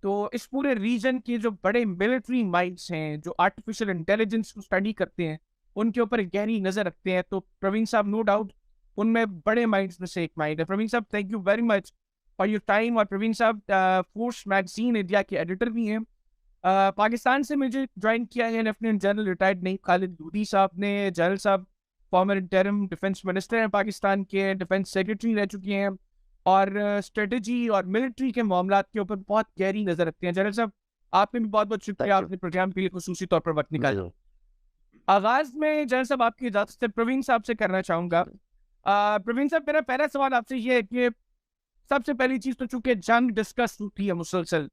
तो इस पूरे रीजन के जो बड़े मिलिट्री माइंड्स हैं, जो आर्टिफिशियल इंटेलिजेंस को स्टडी करते हैं, उनके ऊपर गहरी नज़र रखते हैं। तो प्रवीण साहब नो डाउट उनमें बड़े माइंड्स में से एक माइंड है। प्रवीण साहब, thank you very much for your time. और प्रवीण साहब फोर्स मैगजीन इंडिया के एडिटर भी हैं। पाकिस्तान से मुझे ज्वाइन किया है lieutenant general retired Naeem Khalid Lodhi साहब ने। जनरल साहब फॉर्मर इंटरिम डिफेंस मिनिस्टर हैं पाकिस्तान के, डिफेंस सेक्रेटरी रह चुके हैं और स्ट्रेटजी और मिलिट्री के मामलात के ऊपर बहुत गहरी नजर रखते हैं। जनरल साहब, आपने भी बहुत बहुत शुक्रिया, थैंक यू। आपने प्रोग्राम के लिए खसूसी तौर पर वक्त निकाला। जरूर। आगाज में जनरल साहब आपकी इजाजत से प्रवीण साहब से करना चाहूंगा। प्रवीण साहब, मेरा पहला सवाल आपसे ये है कि सबसे पहली चीज तो चूंकि जंग डिस्कस होती है मुसलसल,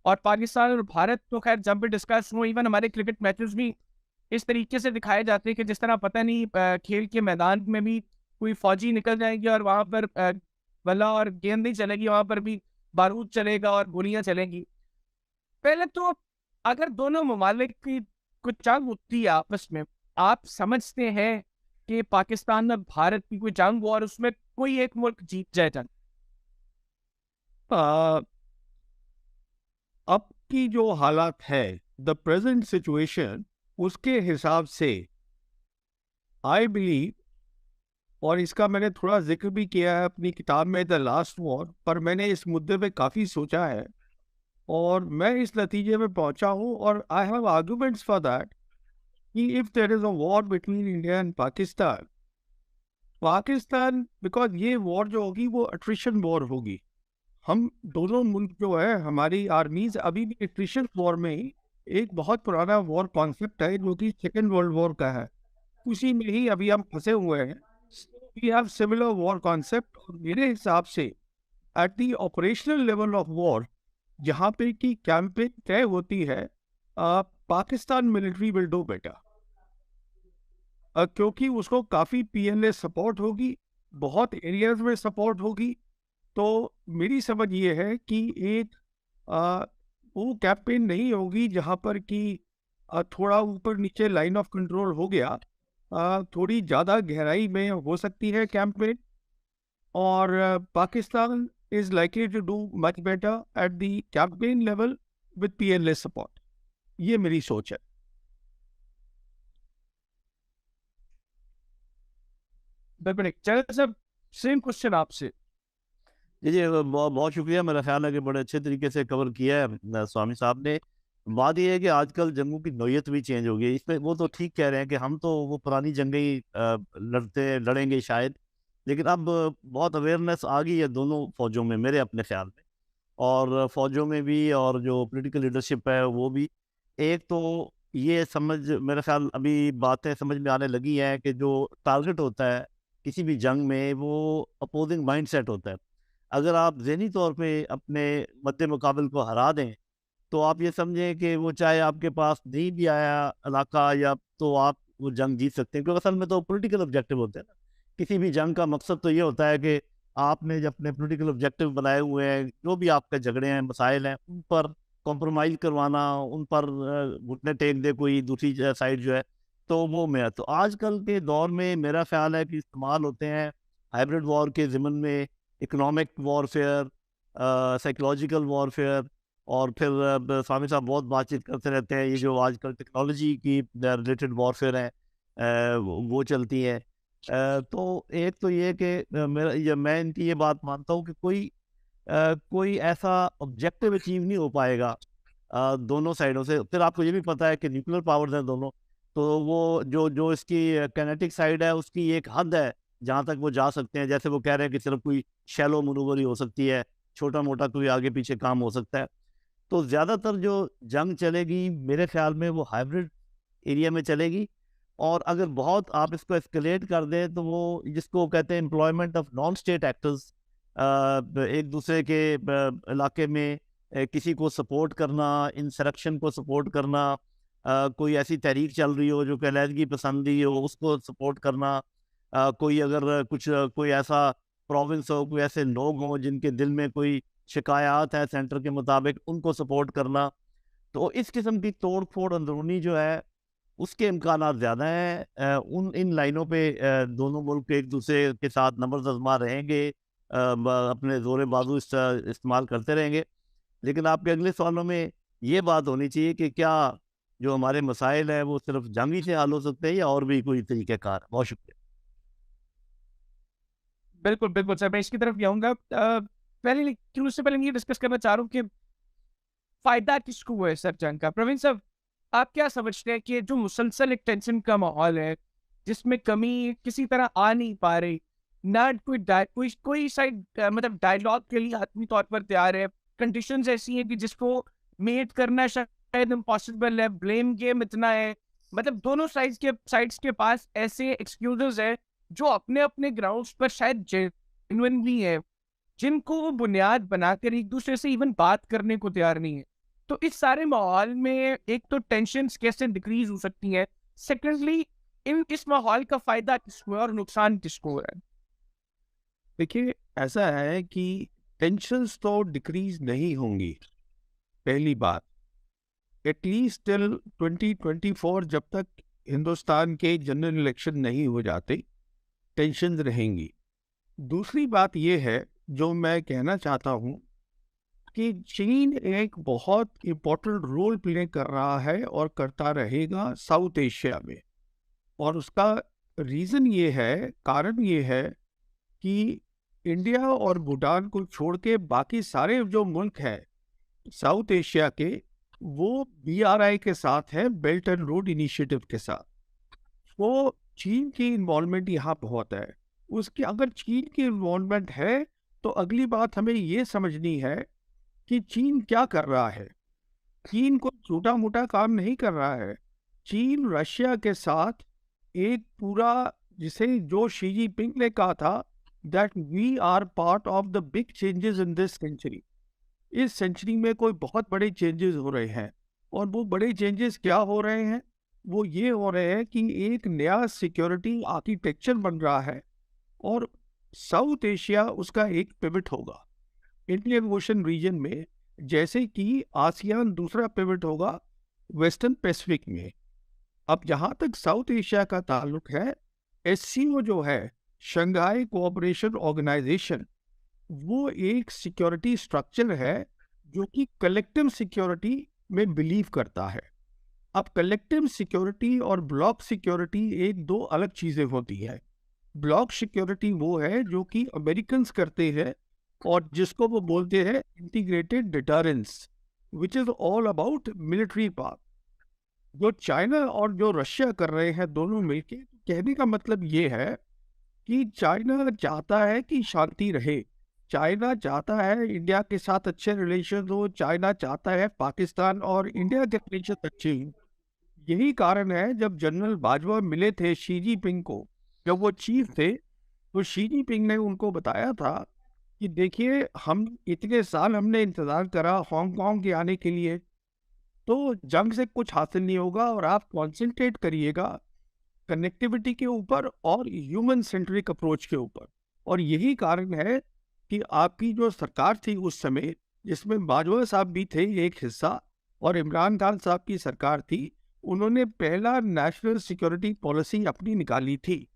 और पाकिस्तान और भारत तो खैर जब भी डिस्कस हो, इवन हमारे क्रिकेट मैचेस भी इस तरीके से दिखाए जाते हैं कि जिस तरह पता नहीं खेल के मैदान में भी कोई फौजी निकल जाएंगे और वहां पर बल्ला और गेंद नहीं चलेगी, वहां पर भी बारूद चलेगा और गोलियां चलेंगी। पहले तो अगर दोनों ममालिक की कुछ जंग होती है आपस में, आप समझते हैं कि पाकिस्तान और भारत की कोई जंग हो और उसमें कोई एक मुल्क जीत जाए जंग? आ, अब की जो हालात है, द प्रेजेंट सिचुएशन, उसके हिसाब से आई बिलीव, और इसका मैंने थोड़ा जिक्र भी किया है अपनी किताब में द लास्ट वॉर, पर मैंने इस मुद्दे पे काफ़ी सोचा है और मैं इस नतीजे में पहुंचा हूं, और I have arguments for that कि if there is a war between India and Pakistan, because ये वॉर जो होगी वो अट्रिशन वॉर होगी। हम दोनों मुल्क जो है, हमारी आर्मीज अभी भी एट्रिशन वॉर में ही, एक बहुत पुराना वॉर कॉन्सेप्ट है जो कि सेकेंड वर्ल्ड वॉर का है, उसी में ही अभी हम फंसे हुए हैं। We have similar war concept, और मेरे हिसाब से at the operational level of war, जहाँ पे की कैंपेन तय होती है, Pakistan military will do better, क्योंकि उसको काफ़ी पीएलए सपोर्ट होगी, बहुत एरियाज में सपोर्ट होगी। तो मेरी समझ ये है कि एक वो कैंपेन नहीं होगी जहाँ पर कि थोड़ा ऊपर नीचे लाइन ऑफ कंट्रोल हो गया, थोड़ी ज़्यादा गहराई में हो सकती है कैंपेन, और Pakistan is likely to do much better at the campaign level with PLA support. ये मेरी सोच है। चल सर, सेम क्वेश्चन आपसे। जी जी, बहुत बहुत शुक्रिया। मेरा ख्याल है कि बड़े अच्छे तरीके से कवर किया है स्वामी साहब ने। बात यह है कि आजकल जंगों की नौयत भी चेंज हो गई है इसमें। वो तो ठीक कह रहे हैं कि हम तो वो पुरानी जंगें ही लड़ेंगे शायद, लेकिन अब बहुत अवेयरनेस आ गई है दोनों फौजों में मेरे अपने ख्याल में, और फौजों में भी और जो पॉलिटिकल लीडरशिप है वो भी। एक तो ये समझ, मेरा ख्याल अभी बातें समझ में आने लगी हैं कि जो टारगेट होता है किसी भी जंग में वो अपोजिंग माइंड सेट होता है। अगर आप ज़हनी तौर पे अपने मद्दे मुकाबिल को हरा दें तो आप ये समझें कि वो चाहे आपके पास नहीं भी आया इलाका, या तो आप वो जंग जीत सकते हैं, क्योंकि असल में तो पॉलिटिकल ऑब्जेक्टिव होते हैं ना। किसी भी जंग का मकसद तो ये होता है कि आपने जब अपने पॉलिटिकल ऑब्जेक्टिव बनाए हुए हैं, जो भी आपके झगड़े हैं मसाइल हैं, उन पर कॉम्प्रोमाइज़ करवाना, उन पर घुटने टेक दे कोई दूसरी साइड जो है, तो वो मैं तो आजकल के दौर में मेरा ख्याल है कि इस्तेमाल होते हैं हाइब्रिड वॉर के ज़िमन में, इकोनॉमिक वॉरफेयर, साइकोलॉजिकल वॉरफेयर, और फिर स्वामी साहब बहुत बातचीत करते रहते हैं ये जो आजकल टेक्नोलॉजी की रिलेटेड वॉरफेयर है, वो चलती है। तो एक तो ये कि मैं इनकी ये बात मानता हूँ कि कोई ऐसा ऑब्जेक्टिव अचीव नहीं हो पाएगा दोनों साइडों से। फिर आपको ये भी पता है कि न्यूक्लियर पावर्स हैं दोनों, तो वो जो जो इसकी कैनेटिक साइड है उसकी एक हद है जहाँ तक वो जा सकते हैं। जैसे वो कह रहे हैं कि सिर्फ कोई शैलो मनूवर ही हो सकती है, छोटा मोटा कोई आगे पीछे काम हो सकता है। तो ज़्यादातर जो जंग चलेगी मेरे ख्याल में वो हाइब्रिड एरिया में चलेगी। और अगर बहुत आप इसको एस्केलेट कर दें तो वो जिसको कहते हैं employment of non state actors, एक दूसरे के इलाके में किसी को सपोर्ट करना, इंसरेक्शन को सपोर्ट करना, कोई ऐसी तहरीक चल रही हो जो कलीदगी पसंदी हो उसको सपोर्ट करना, कोई अगर कोई ऐसा प्रोविंस हो, कोई ऐसे लोग हों जिनके दिल में कोई शिकायत है सेंटर के मुताबिक, उनको सपोर्ट करना। तो इस किस्म की तोड़ फोड़ अंदरूनी जो है उसके इम्कानात ज़्यादा हैं। उन इन लाइनों पे दोनों मुल्क एक दूसरे के साथ नंबर आज़मा रहेंगे, अपने ज़ोर बाजू इस्तेमाल करते रहेंगे। लेकिन आपके अगले सवालों में ये बात होनी चाहिए कि क्या जो हमारे मसाइल है वो सिर्फ जंगी से हल हो सकते हैं या और भी कोई तरीक़ेकार। बहुत शुक्रिया। बिल्कुल बिल्कुल सर, मैं इसकी तरफ जाऊंगा। पहले क्यों उससे पहले ये डिस्कस करना चाह रहा हूँ कि फायदा किसको हुआ है सर जंग का। प्रवीण साहब, आप क्या समझते हैं कि जो मुसलसल एक टेंशन का माहौल है, जिसमें कमी किसी तरह आ नहीं पा रही, ना कोई साइड मतलब डायलॉग के लिए आत्मी तौर पर तैयार है, कंडीशंस ऐसी हैं कि जिसको मेट करना शायद इम्पॉसिबल है, ब्लेम गेम इतना है, मतलब दोनों साइड्स के पास ऐसे एक्सक्यूजेस है जो अपने अपने ग्राउंड्स पर शायद जेन्युइन भी है, जिनको वो बुनियाद बनाकर एक दूसरे से इवन बात करने को तैयार नहीं है। तो इस सारे माहौल में एक तो टेंशन कैसे डिक्रीज हो सकती है, सेकेंडली इस माहौल का फायदा किसको है और नुकसान किसको है। देखिए, ऐसा है कि टेंशन्स तो डिक्रीज नहीं होंगी, पहली बात, एटलीस्ट टिल 2024, जब तक हिंदुस्तान के जनरल इलेक्शन नहीं हो जाते टेंशन रहेंगी। दूसरी बात यह है जो मैं कहना चाहता हूँ कि चीन एक बहुत इम्पोर्टेंट रोल प्ले कर रहा है और करता रहेगा साउथ एशिया में, और उसका रीज़न ये है, कारण ये है कि इंडिया और भूटान को छोड़ के बाकी सारे जो मुल्क हैं साउथ एशिया के, वो BRI के साथ है, बेल्ट एंड रोड इनिशिएटिव के साथ। वो चीन की इन्वॉल्वमेंट यहाँ बहुत है। उसकी अगर चीन की इन्वॉल्वमेंट है तो अगली बात हमें ये समझनी है कि चीन क्या कर रहा है। चीन कोई छोटा मोटा काम नहीं कर रहा है। चीन रशिया के साथ एक पूरा, जिसे जो शी जिनपिंग ने कहा था that we are part of the big changes in this century, इस सेंचुरी में कोई बहुत बड़े चेंजेस हो रहे हैं। और वो बड़े चेंजेस क्या हो रहे हैं? वो ये हो रहे हैं कि एक नया सिक्योरिटी आर्किटेक्चर बन रहा है और साउथ एशिया उसका एक पिवट होगा इंडियन ओशन रीजन में, जैसे कि आसियान दूसरा पिवट होगा वेस्टर्न पैसिफिक में। अब जहाँ तक साउथ एशिया का ताल्लुक है, SCO जो है, शंघाई कोऑपरेशन ऑर्गेनाइजेशन, वो एक सिक्योरिटी स्ट्रक्चर है जो कि कलेक्टिव सिक्योरिटी में बिलीव करता है। अब कलेक्टिव सिक्योरिटी और ब्लॉक सिक्योरिटी एक दो अलग चीज़ें होती है। ब्लॉक सिक्योरिटी वो है जो कि अमेरिकन्स करते हैं और जिसको वो बोलते हैं integrated deterrence, which is all about military power. जो चाइना और जो रशिया कर रहे हैं दोनों मिलके, कहने का मतलब ये है कि चाइना चाहता है कि शांति रहे, चाइना चाहता है इंडिया के साथ अच्छे रिलेशन हो, चाइना चाहता है पाकिस्तान और इंडिया के रिलेशन अच्छे हों। यही कारण है जब जनरल बाजवा मिले थे शी जिनपिंग को, जब वो चीफ थे, तो शी जिनपिंग ने उनको बताया था कि देखिए, हम इतने साल हमने इंतज़ार करा हांगकांग के आने के लिए, तो जंग से कुछ हासिल नहीं होगा और आप कॉन्सेंट्रेट करिएगा कनेक्टिविटी के ऊपर और ह्यूमन सेंट्रिक अप्रोच के ऊपर। और यही कारण है कि आपकी जो सरकार थी उस समय, जिसमें बाजवा साहब भी थे एक हिस्सा और इमरान खान साहब की सरकार थी, उन्होंने पहला नेशनल सिक्योरिटी पॉलिसी अपनी निकाली थी।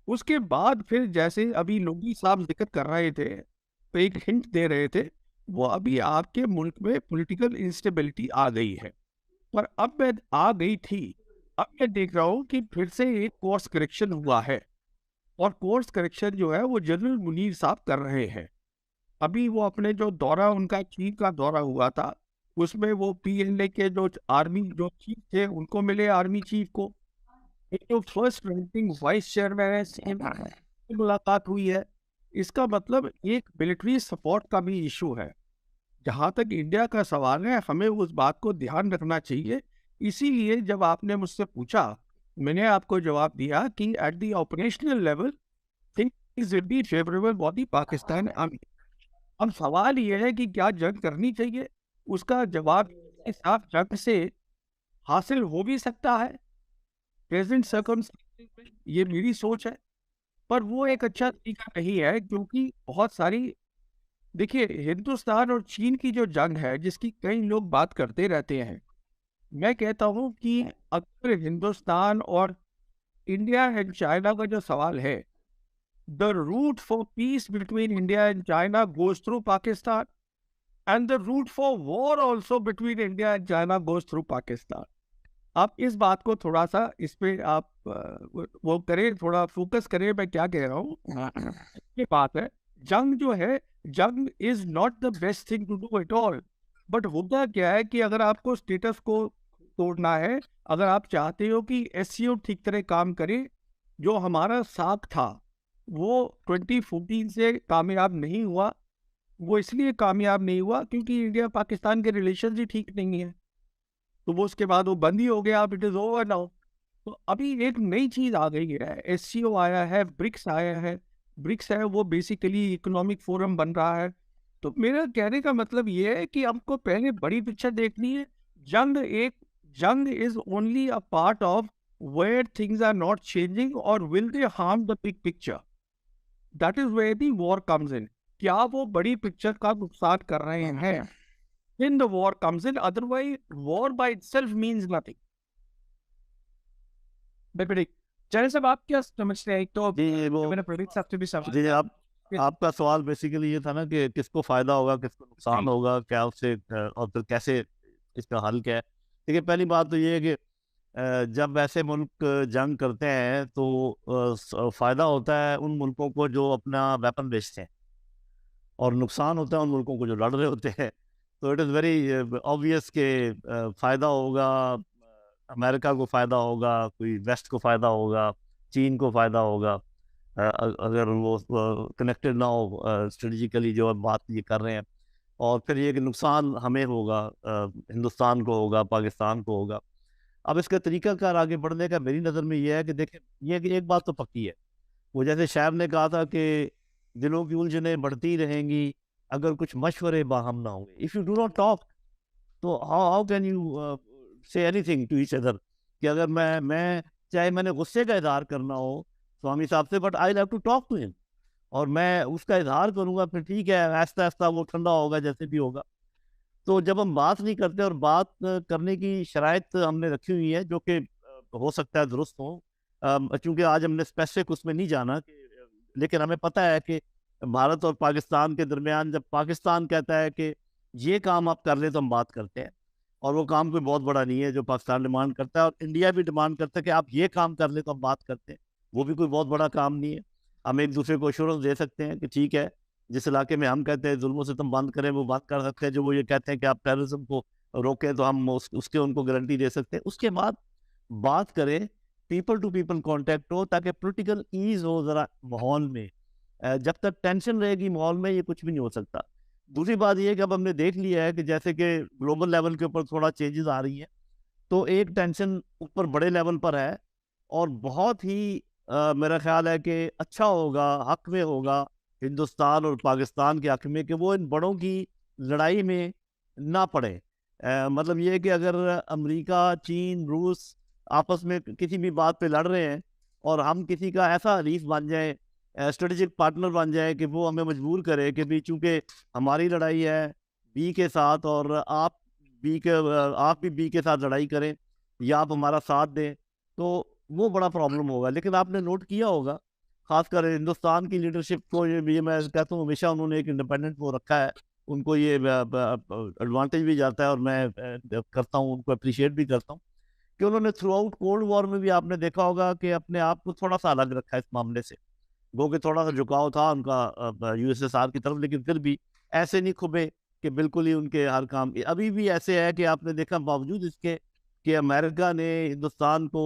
उसके बाद फिर जैसे अभी लोगी साहब जिक्र कर रहे थे, तो एक हिंट दे रहे थे, वो अभी आपके मुल्क में पॉलिटिकल इंस्टेबिलिटी आ गई है, पर अब मैं आ गई थी, अब मैं देख रहा हूँ कि फिर से एक कोर्स करेक्शन हुआ है। और कोर्स करेक्शन जो है वो जनरल मुनीर साहब कर रहे हैं। अभी वो अपने जो दौरा, उनका चीन का दौरा हुआ था, उसमें वो PNA के जो आर्मी जो चीफ थे उनको मिले, आर्मी चीफ को। एक जो फर्स्ट रैंकिंग वाइस चेयरमैन है से मुलाकात हुई है। इसका मतलब एक मिलिट्री सपोर्ट का भी इशू है। जहाँ तक इंडिया का सवाल है, हमें उस बात को ध्यान रखना चाहिए। इसीलिए जब आपने मुझसे पूछा, मैंने आपको जवाब दिया कि eight the operational level things will be favourable for the Pakistan army. अब सवाल ये है कि क्या जंग करनी चाहिए? उसका जवाब इस साफ जंग से हासिल हो भी सकता है प्रेजेंट सर्कमस्टेंसेस में, ये मेरी सोच है, पर वो एक अच्छा तरीका नहीं है, क्योंकि बहुत सारी, देखिए, हिंदुस्तान और चीन की जो जंग है जिसकी कई लोग बात करते रहते हैं, मैं कहता हूँ कि अगर हिंदुस्तान और इंडिया एंड चाइना का जो सवाल है, the route for peace between India and China goes through Pakistan. and the route for war also between India and China goes through Pakistan. आप इस बात को थोड़ा सा इस पे आप वो करें, थोड़ा फोकस करें मैं क्या कह रहा हूँ। ये बात है, जंग जो है, जंग is not the best thing to do at all. But होता क्या है कि अगर आपको स्टेटस को तोड़ना है, अगर आप चाहते हो कि एससीओ ठीक तरह काम करे, जो हमारा साथ था वो 2014 से कामयाब नहीं हुआ। वो इसलिए कामयाब नहीं हुआ क्योंकि इंडिया पाकिस्तान के रिलेशन ही ठीक नहीं है, तो वो उसके बाद वो बंद ही हो गया। अब इट इज ओवर नाउ। तो अभी एक नई चीज आ गई है, एससीओ आया है, ब्रिक्स आया है। ब्रिक्स है वो बेसिकली इकोनॉमिक फोरम बन रहा है। तो मेरा कहने का मतलब ये है कि हमको पहले बड़ी पिक्चर देखनी है। जंग is only a part of where things are not changing और will they harm the big picture. That is where the war comes in. क्या वो बड़ी पिक्चर का नुकसान कर रहे हैं? Then the war comes in. Otherwise, war by itself means nothing. बिल्कुल। चैनल साहब आप क्या समझते हैं? एक तो जी वो मैंने प्रवीण साहब से भी सवाल जी किया। आपका सवाल बेसिकली ये था ना कि किसको फायदा होगा, किसको नुकसान होगा, क्या उससे और फिर कैसे इसका हल क्या है। देखिए पहली बात तो ये है कि जब ऐसे मुल्क जंग करते हैं तो फायदा होता है उन मुल्कों को जो अपना वेपन बेचते हैं, और नुकसान होता है उन मुल्कों को जो लड़ रहे होते हैं। तो इट इज़ वेरी ऑब्वियस के फ़ायदा होगा, अमेरिका को फ़ायदा होगा, कोई वेस्ट को फ़ायदा होगा, चीन को फ़ायदा होगा, अगर वो कनेक्टेड ना हो स्ट्रेटजिकली जो हम बात ये कर रहे हैं। और फिर ये कि नुकसान हमें होगा, हिंदुस्तान को होगा, पाकिस्तान को होगा। अब इसका तरीकाकार आगे बढ़ने का मेरी नज़र में ये है कि देखें, ये कि एक बात तो पक्की है, वो जैसे शायर ने कहा था कि दिलों की उलझनें बढ़ती रहेंगी अगर कुछ मशवरे बाहम ना होंगे। If you do not talk तो how can you say anything to each other. कि अगर मैं चाहे मैंने गुस्से का इजहार करना हो स्वामी साहब से, but I have to talk to him, और मैं उसका इजहार करूंगा, फिर ठीक है आहिस्ता आहिस्ता वो ठंडा होगा जैसे भी होगा। तो जब हम बात नहीं करते और बात करने की शराइत हमने रखी हुई है जो कि हो सकता है दुरुस्त हो, चूंकि आज हमने स्पेसिफिक उसमें नहीं जाना लेकिन हमें पता है कि भारत और पाकिस्तान के दरमियान जब पाकिस्तान कहता है कि ये काम आप कर ले तो हम बात करते हैं, और वो काम कोई बहुत बड़ा नहीं है जो पाकिस्तान डिमांड करता है, और इंडिया भी डिमांड करता है कि आप ये काम कर ले तो हम बात करते हैं, वो भी कोई बहुत बड़ा काम नहीं है। हम एक दूसरे को एश्योरेंस दे सकते हैं कि ठीक है, जिस इलाके में हम कहते हैं जुल्म से तुम बंद करें वो बात कर सकते हैं, जो वो ये कहते हैं कि आप टेररिज्म को रोकें तो हम उसके उनको गारंटी दे सकते हैं। उसके बाद बात करें, पीपल टू पीपल कांटेक्ट हो, ताकि पॉलिटिकल ईज हो ज़रा माहौल में। जब तक टेंशन रहेगी माहौल में ये कुछ भी नहीं हो सकता। दूसरी बात ये है कि अब हमने देख लिया है कि जैसे कि ग्लोबल लेवल के ऊपर थोड़ा चेंजेस आ रही हैं, तो एक टेंशन ऊपर बड़े लेवल पर है, और बहुत ही मेरा ख्याल है कि अच्छा होगा, हक में होगा हिंदुस्तान और पाकिस्तान के हक में कि वो इन बड़ों की लड़ाई में ना पड़े। मतलब ये है कि अगर अमेरिका, चीन, रूस आपस में किसी भी बात पे लड़ रहे हैं और हम किसी का ऐसा हरीफ बन जाए, स्ट्रेटेजिक पार्टनर बन जाए कि वो हमें मजबूर करे कि भी चूंकि हमारी लड़ाई है बी के साथ और आप आप भी बी के साथ लड़ाई करें या आप हमारा साथ दें, तो वो बड़ा प्रॉब्लम होगा। लेकिन आपने नोट किया होगा खासकर हिंदुस्तान की लीडरशिप को, ये मैं कहता हूँ हमेशा उन्होंने एक इंडिपेंडेंट वो रखा है, उनको ये एडवांटेज भी जाता है, और मैं करता हूँ, उनको अप्रिशिएट भी करता हूँ कि उन्होंने थ्रू आउट कोल्ड वॉर में भी आपने देखा होगा कि अपने आप को थोड़ा सा अलग रखा है इस मामले से। वो कि थोड़ा सा झुकाव था उनका यूएसएसआर की तरफ, लेकिन फिर भी ऐसे नहीं खुबे कि बिल्कुल ही उनके हर काम। अभी भी ऐसे है कि आपने देखा बावजूद इसके कि अमेरिका ने हिंदुस्तान को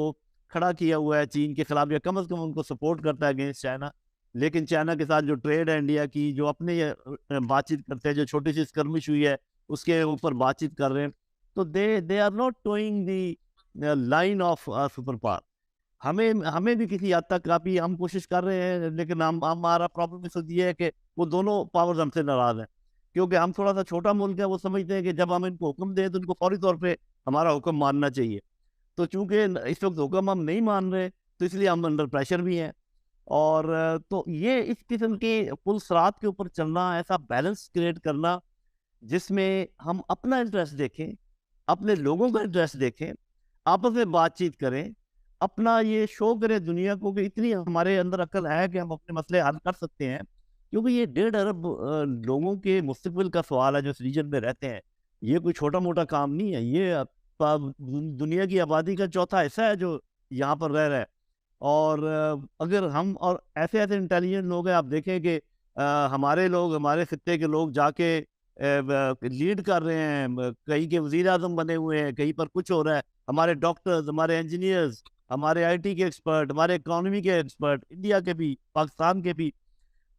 खड़ा किया हुआ है चीन के खिलाफ, या कम से कम उनको सपोर्ट करता है अगेंस्ट चाइना, लेकिन चाइना के साथ जो ट्रेड है इंडिया की, जो अपने बातचीत करते हैं, जो छोटी सी स्कर्मिश हुई है उसके ऊपर बातचीत कर रहे हैं, तो they are not towing the line of super power. हमें हमें भी किसी हद तक काफ़ी हम कोशिश कर रहे हैं, लेकिन हमारा प्रॉब्लम इस वक्त ये है कि वो दोनों पावर्स हमसे नाराज हैं, क्योंकि हम थोड़ा सा छोटा मुल्क है। वो समझते हैं कि जब हम इनको हुक्म दें तो इनको फौरी तौर पे हमारा हुक्म मानना चाहिए। तो चूंकि इस वक्त हुक्म हम नहीं मान रहे, तो इसलिए हम अंडर प्रेशर भी हैं। और तो ये इस किस्म के पुल सरात के ऊपर चलना, ऐसा बैलेंस क्रिएट करना जिसमें हम अपना इंटरेस्ट देखें, अपने लोगों का इंटरेस्ट देखें, आपस में बातचीत करें, अपना ये शो करें दुनिया को कि इतनी हमारे अंदर अक्ल है कि हम अपने मसले हल कर सकते हैं, क्योंकि ये 1.5 अरब लोगों के मुस्तकबिल का सवाल है जो इस रीजन में रहते हैं। ये कोई छोटा मोटा काम नहीं है, ये दुनिया की आबादी का चौथा हिस्सा है जो यहाँ पर रह रहा है। और अगर हम और ऐसे ऐसे इंटेलिजेंट लोग हैं, आप देखें कि हमारे लोग, हमारे खित्ते के लोग जाके लीड कर रहे हैं, कहीं के वजीर आजम बने हुए हैं, कहीं पर कुछ हो रहा है। हमारे डॉक्टर्स, हमारे इंजीनियर्स, हमारे आईटी के एक्सपर्ट, हमारे इकोनॉमी के एक्सपर्ट, इंडिया के भी, पाकिस्तान के भी।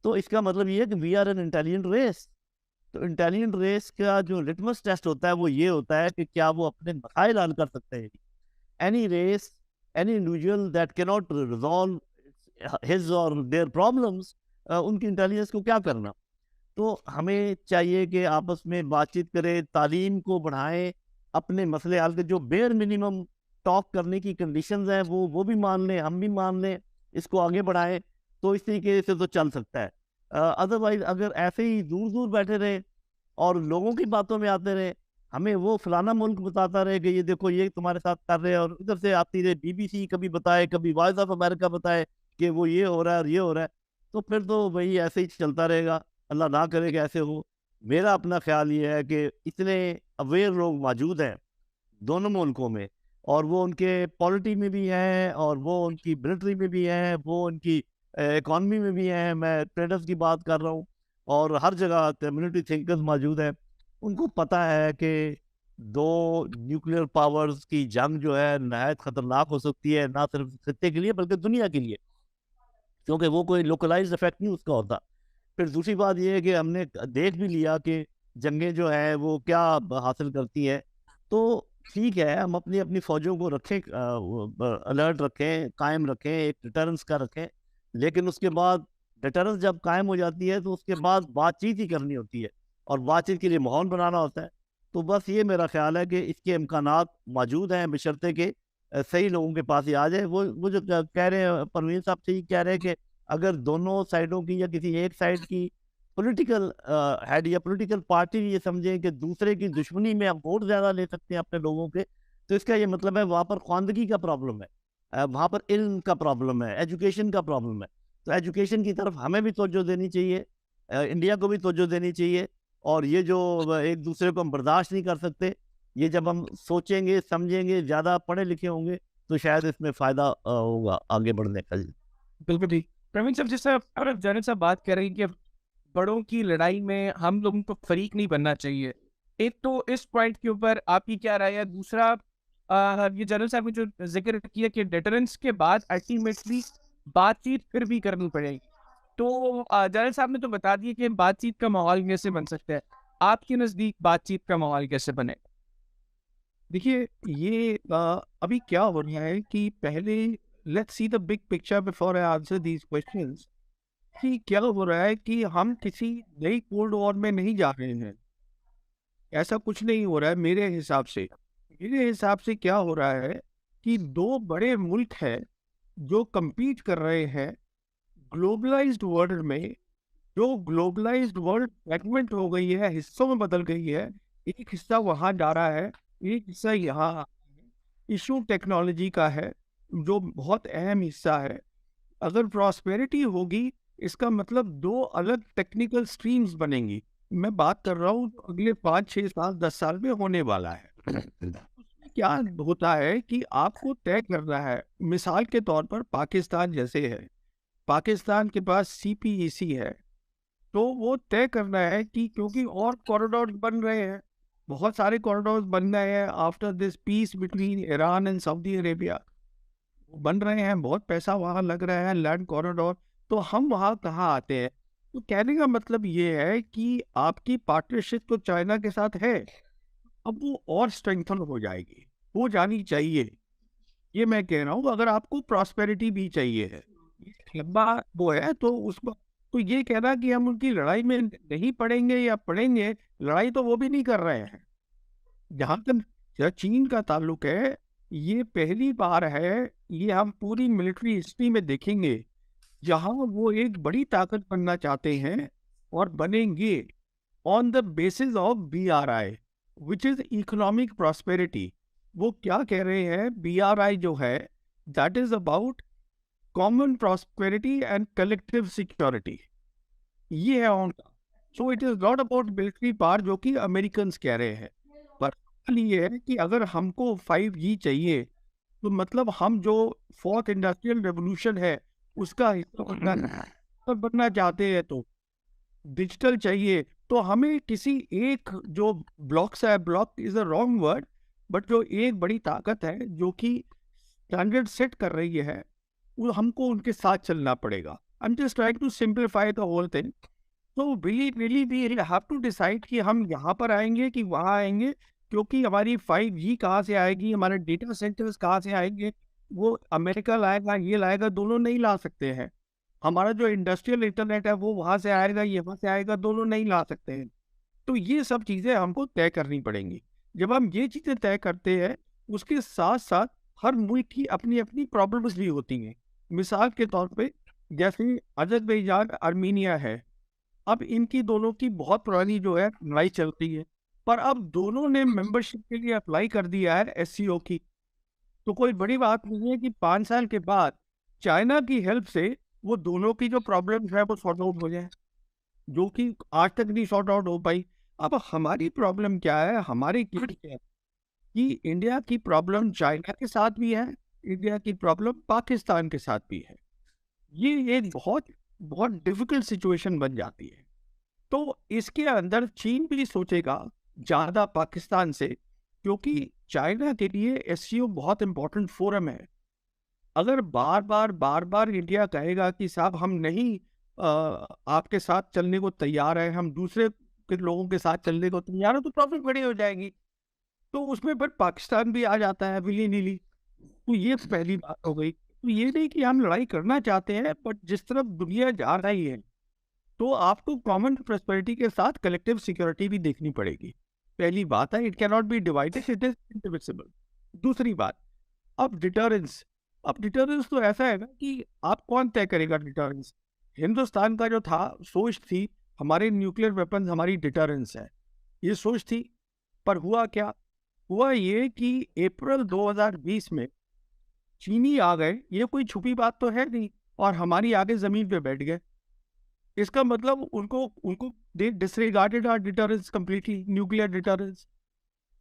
तो इसका मतलब ये है कि we are an intelligent race. तो इंटेलिजेंट रेस का जो लिटमस टेस्ट होता है वो ये होता है कि क्या वो अपने मसाइल हल कर सकते हैं। Any race, any individual that cannot resolve his or their problems, उनकी इंटेलिजेंस को क्या करना। तो हमें चाहिए कि आपस में बातचीत करें, तालीम को बढ़ाएं, अपने मसले हल के जो बेयर मिनिमम टॉक करने की कंडीशंस हैं वो भी मान लें, हम भी मान लें, इसको आगे बढ़ाएं। तो इस तरीके से तो चल सकता है। अदरवाइज अगर ऐसे ही दूर दूर बैठे रहे और लोगों की बातों में आते रहे, हमें वो फलाना मुल्क बताता रहे कि ये देखो ये तुम्हारे साथ कर रहे हैं, और इधर से आती रहे बीबीसी कभी बताए, कभी वॉइस ऑफ अमेरिका बताए कि वो ये हो रहा है और ये हो रहा है, तो फिर तो वही ऐसे ही चलता रहेगा। अल्लाह ना करे कि ऐसे हो। मेरा अपना ख्याल ये है कि इतने अवेयर लोग मौजूद हैं दोनों मुल्कों में, और वो उनके पॉलिटी में भी हैं, और वो उनकी मिलिट्री में भी हैं, वो उनकी इकॉनमी में भी हैं, मैं ट्रेडर्स की बात कर रहा हूँ, और हर जगह कम्युनिटी थिंकर्स मौजूद हैं। उनको पता है कि दो न्यूक्लियर पावर्स की जंग जो है नहायत खतरनाक हो सकती है, ना सिर्फ खित्ते के लिए बल्कि दुनिया के लिए, क्योंकि वो कोई लोकलाइज्ड इफेक्ट नहीं उसका होता। फिर दूसरी बात ये है कि हमने देख भी लिया कि जंगें जो है वो क्या हासिल करती है। तो ठीक है, हम अपनी अपनी फौजों को रखें, अलर्ट रखें, कायम रखें, एक डिटरेंस का रखें, लेकिन उसके बाद डिटरेंस जब कायम हो जाती है तो उसके बाद बातचीत ही करनी होती है, और बातचीत के लिए माहौल बनाना होता है। तो बस ये मेरा ख्याल है कि इसके इम्कानात मौजूद हैं, बशर्ते कि सही लोगों के पास ही आ जाए। वो जो कह रहे हैं परवीन साहब से, कह रहे हैं कि अगर दोनों साइडों की या किसी एक साइड की पॉलिटिकल हेड या पॉलिटिकल पार्टी ये समझें कि दूसरे की दुश्मनी में हम वोट ज़्यादा ले सकते हैं अपने लोगों के, तो इसका ये मतलब है वहाँ पर ख्वानदगी का प्रॉब्लम है, वहाँ पर इल्म का प्रॉब्लम है, एजुकेशन का प्रॉब्लम है। तो एजुकेशन की तरफ हमें भी तवज्जो देनी चाहिए, इंडिया को भी तवज्जो देनी चाहिए। और ये जो एक दूसरे को हम बर्दाश्त नहीं कर सकते, ये जब हम सोचेंगे, समझेंगे, ज़्यादा पढ़े लिखे होंगे, तो शायद इसमें फ़ायदा होगा आगे बढ़ने का। बिल्कुल ठीक। प्रवीण साहब, जैसे जनरल साहब बात कर रही कि बड़ों की लड़ाई में हम लोगों को फरीक नहीं बनना चाहिए, एक तो इस पॉइंट के ऊपर आपकी क्या राय है? दूसरा, ये जनरल साहब ने जो जिक्र किया कि डिटरेंस के बाद अल्टीमेटली बातचीत फिर भी करनी पड़ेगी, तो जनरल साहब ने तो बता दिया कि बातचीत का माहौल कैसे बन सकता है। आपके नज़दीक बातचीत का माहौल कैसे बने? देखिए, ये अभी क्या हो रहा है कि पहले let's see the big picture before I answer these questions, कि क्या हो रहा है कि हम किसी नई कोल्ड वॉर में नहीं जा रहे हैं। ऐसा कुछ नहीं हो रहा है मेरे हिसाब से। मेरे हिसाब से क्या हो रहा है कि दो बड़े मुल्क हैं जो compete कर रहे हैं ग्लोबलाइज्ड वर्ल्ड में। जो ग्लोबलाइज्ड वर्ल्ड फ्रेगमेंट हो गई है, हिस्सों में बदल गई है, एक हिस्सा वहाँ जा रहा है, एक हिस्सा यहाँ। इशू टेक्नोलॉजी का है जो बहुत अहम हिस्सा है। अगर प्रॉस्पेरिटी होगी, इसका मतलब दो अलग टेक्निकल स्ट्रीम्स बनेंगी। मैं बात कर रहा हूँ अगले 5, 6, 7, 10 साल में होने वाला है। उसमें क्या होता है कि आपको तय करना है, मिसाल के तौर पर पाकिस्तान जैसे है, पाकिस्तान के पास CPEC है, तो वो तय करना है कि क्योंकि और कॉरिडोर बन रहे हैं, बहुत सारे कॉरिडोर बन रहे हैं after this peace between Iran and Saudi Arabia, बन रहे हैं, बहुत पैसा वहाँ लग रहा है, लैंड कॉरिडोर। तो हम वहाँ कहाँ आते हैं? तो कहने का मतलब ये है कि आपकी पार्टनरशिप तो चाइना के साथ है, अब वो और स्ट्रेंथन हो जाएगी, हो जानी चाहिए। ये मैं कह रहा हूँ, अगर आपको प्रॉस्पेरिटी भी चाहिए है, लंबा वो है, तो उसको तो ये कहना कि हम उनकी लड़ाई में नहीं पड़ेंगे या पड़ेंगे, लड़ाई तो वो भी नहीं कर रहे हैं। जहाँ तक चीन का ताल्लुक है, ये पहली बार है, ये हम पूरी मिलिट्री हिस्ट्री में देखेंगे, जहाँ वो एक बड़ी ताकत बनना चाहते हैं और बनेंगे on the basis of BRI, which is economic prosperity. वो क्या कह रहे हैं? BRI जो है, that is about common prosperity and collective security. ये है उनका। सो it is not about military power जो कि अमेरिकन कह रहे हैं, पर ये है कि अगर हमको 5G चाहिए तो मतलब हम जो फोर्थ इंडस्ट्रियल रेवोल्यूशन है उसका हिस्सा बनना चाहते हैं, तो डिजिटल चाहिए, तो हमें किसी एक जो ब्लॉक्स है, block is a wrong word, but जो एक बड़ी ताकत है जो कि स्टैंडर्ड सेट कर रही है, वो हमको उनके साथ चलना पड़ेगा। I am just trying to simplify the whole thing. तो really we have to decide कि हम यहाँ पर आएंगे कि वहाँ आएंगे, क्योंकि हमारी 5G कहाँ से आएगी, हमारे डेटा सेंटर्स कहाँ से आएंगे, वो अमेरिका लाएगा, ये लाएगा, दोनों नहीं ला सकते हैं। हमारा जो इंडस्ट्रियल इंटरनेट है वो वहाँ से आएगा, ये वहाँ से आएगा, दोनों नहीं ला सकते हैं। तो ये सब चीज़ें हमको तय करनी पड़ेंगी। जब हम ये चीज़ें तय करते हैं, उसके साथ साथ हर मुल्क की अपनी अपनी प्रॉब्लम्स भी होती हैं। मिसाल के तौर पे जैसे अजरबैजान आर्मीनिया है, अब इनकी दोनों की बहुत पुरानी जो है लड़ाई चलती है, पर अब दोनों ने मेंबरशिप के लिए अप्लाई कर दिया है SCO की। तो कोई बड़ी बात नहीं है कि 5 साल के बाद चाइना की हेल्प से वो दोनों की जो प्रॉब्लम्स है वो सॉर्ट आउट हो जाए, जो कि आज तक नहीं सॉर्ट आउट हो पाई। अब हमारी प्रॉब्लम क्या है, हमारी क्या है कि इंडिया की प्रॉब्लम चाइना के साथ भी है, इंडिया की प्रॉब्लम पाकिस्तान के साथ भी है। ये एक बहुत बहुत डिफिकल्ट सिचुएशन बन जाती है। तो इसके अंदर चीन भी सोचेगा ज़्यादा पाकिस्तान से, क्योंकि चाइना के लिए SCO बहुत इंपॉर्टेंट फोरम है। अगर बार बार इंडिया कहेगा कि साहब हम नहीं आपके साथ चलने को तैयार है, हम दूसरे के लोगों के साथ चलने को तैयार है, तो प्रॉब्लम बड़ी हो जाएगी। तो उसमें फिर पाकिस्तान भी आ जाता है विली नीली। तो ये पहली बात हो गई। तो ये नहीं कि हम लड़ाई करना चाहते हैं, बट जिस तरफ दुनिया जा रही है तो आपको कॉमन प्रॉस्पेरिटी के साथ कलेक्टिव सिक्योरिटी भी देखनी पड़ेगी। पहली बात है, it can not be divided, it is indivisible. दूसरी बात, अब डिटरेंस। अब डिटरेंस तो ऐसा है ना कि आप कौन तय करेगा डिटरेंस। हिंदुस्तान का जो था सोच थी हमारे न्यूक्लियर वेपन्स हमारी डिटरेंस है, ये सोच थी। पर हुआ क्या, हुआ ये कि अप्रैल 2020 में चीनी आ गए, ये कोई छुपी बात तो है नहीं, और हमारी आगे जमीन पे बैठ गए। इसका मतलब उनको उनको they disregarded our deterrence completely, nuclear deterrence